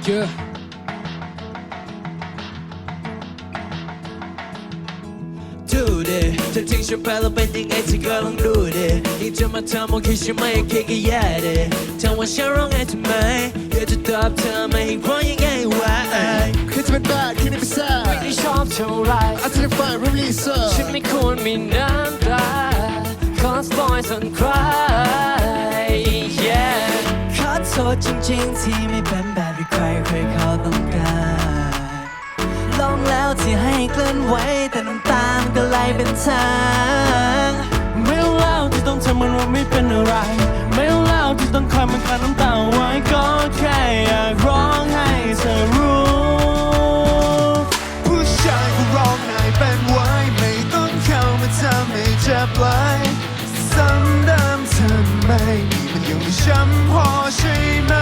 Yeahดูดิจะทิ้งฉันไปแล้วเป็นยังไงเธอก็ลองดูดิยิ่งจะมาทำโอเคฉันไม่โอเคก็แย่ดิถามว่าฉันร้องไห้ทำไมอยากจะตอบเธอไม่เพราะยังไงวะคือจะเป็นบ้าคิดไม่เป็นซ่าไม่ได้ชอบเท่าไรอาจจะได้ฟังรีลิสฉันไม่ควรมีน้ำตา Cause boys don't cry yeah ขอโทษจริงๆที่ไม่เป็นแบบที่ใครเคยเขาต้องการลองแล้วที่ให้เคลื่อนไหวแต่น้ำตามันก็ไหลเป็นทางไม่แล้วที่ต้องทำมันว่าไม่เป็นอะไรไม่แล้วที่ต้องคอยมันกลั้นน้ำตาไว้ก็แค่อยากร้องให้เธอรู้ผู้ชายก็ร้องไห้เป็นไว้ไม่ต้องเข้ามาทำให้เจ็บเลยซ้ำเดิมทำไมนี่มันยังไม่ช้ำพอใช่ไหม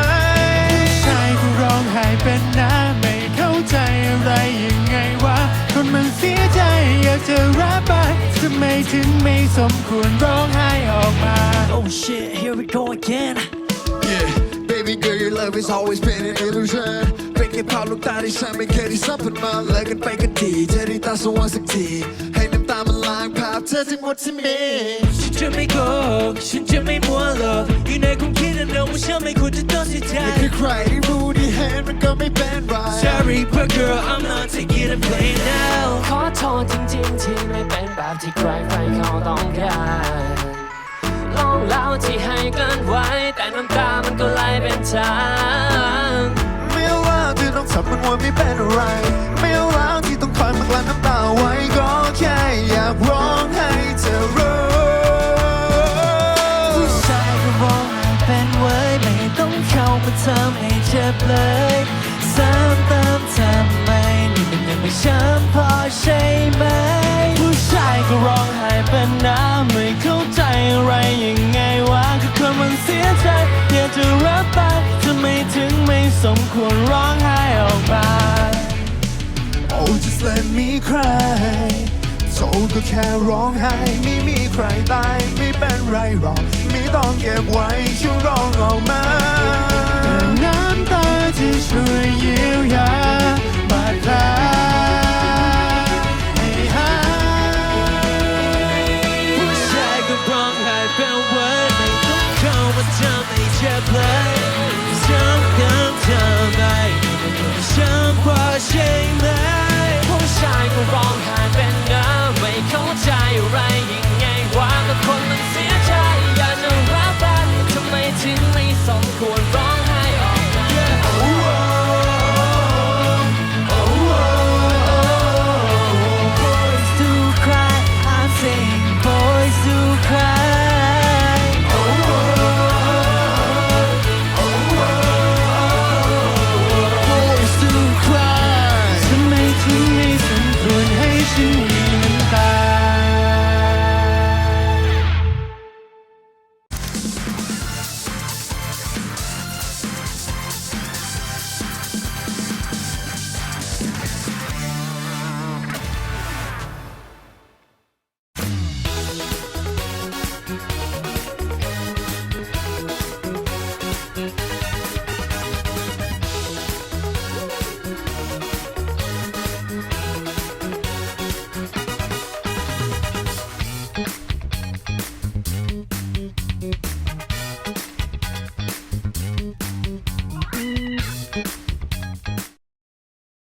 ผู้ชายก็ร้องไห้เป็นนะไม่เข้าใจอะไรยังไงวะคนมันเสียใจอยากจะรับไปทำไมถึงไม่สมควรร้องไห้ออกมา Oh shit here we go again Yeah baby girl your love has always been an illusion เป็นแค่ภาพลูกตาที่ฉันไม่เคยได้สัมผัสมาเลิกกันไปกันทีจะได้ตาสว่างสักทีให้น้ำตามันล้างภาพเธอทั้งหมดที่มีฉันจะไม่โกหกฉันจะไม่มัวหลอกอยู่ในความคิดและรู้ว่าฉันไม่ควรจะต้องเสียใจไม่คือใครที่รู้ที่เห็นมันก็ไม่เป็นไร Sorry but girl I'm not taking a play now ขอโทษจริงๆที่ไม่เป็นแบบที่ใครเขาต้องการลองเล่าที่ให้เกินไว้แต่น้ำตามันก็ไหลเป็นทางไม่เอาแล้วที่ต้องทำมันว่าไม่เป็นอะไรไม่เอาแล้วที่ต้องคอยมากลั่นน้ำตาไว้ก็แค่อยากร้องให้เธอรู้ผู้ชายก็ร้องไห้เป็นไว้ไม่ต้องเข้ามาทำให้เจ็บเลยซ้ำเติมทำไมนี่มันยังไม่ช้ำพอใช่ไหมผู้ชายก็ร้องไห้เป็นน้ำไม่เข้าใจอะไรยังไงวะคือคนมันเสียใจอยากจะรับไปทำไมถึงไม่สมควรร้องไห้ออกมา Oh just let me cry โทษก็แค่ร้องไห้ไม่มีใครตายไม่เป็นไรหรอกไม่ต้องเก็บไว้แค่ร้องออกมาน้ำตาที่ช่วยเยียวยาบาดแผลให้หายผู้ชายก็ร้องไห้เป็นไว้ไม่ต้องเข้ามาทำให้เจ็บเลยซ้ำเติมทำไมมันยังไม่ช้ำพอใช่ไหมผู้ชายก็ร้องไห้เป็นน้ำไม่เข้าใจอะไรยังไงวะแต่คนมันเสียใจอยากจะรับไปทำไมถึงไม่สมควรร้องไห้ออกมา Boys do cry I'm saying boys do cry Boys do cry ทำไมถึงไม่สมควรให้ฉันมีน้ำตา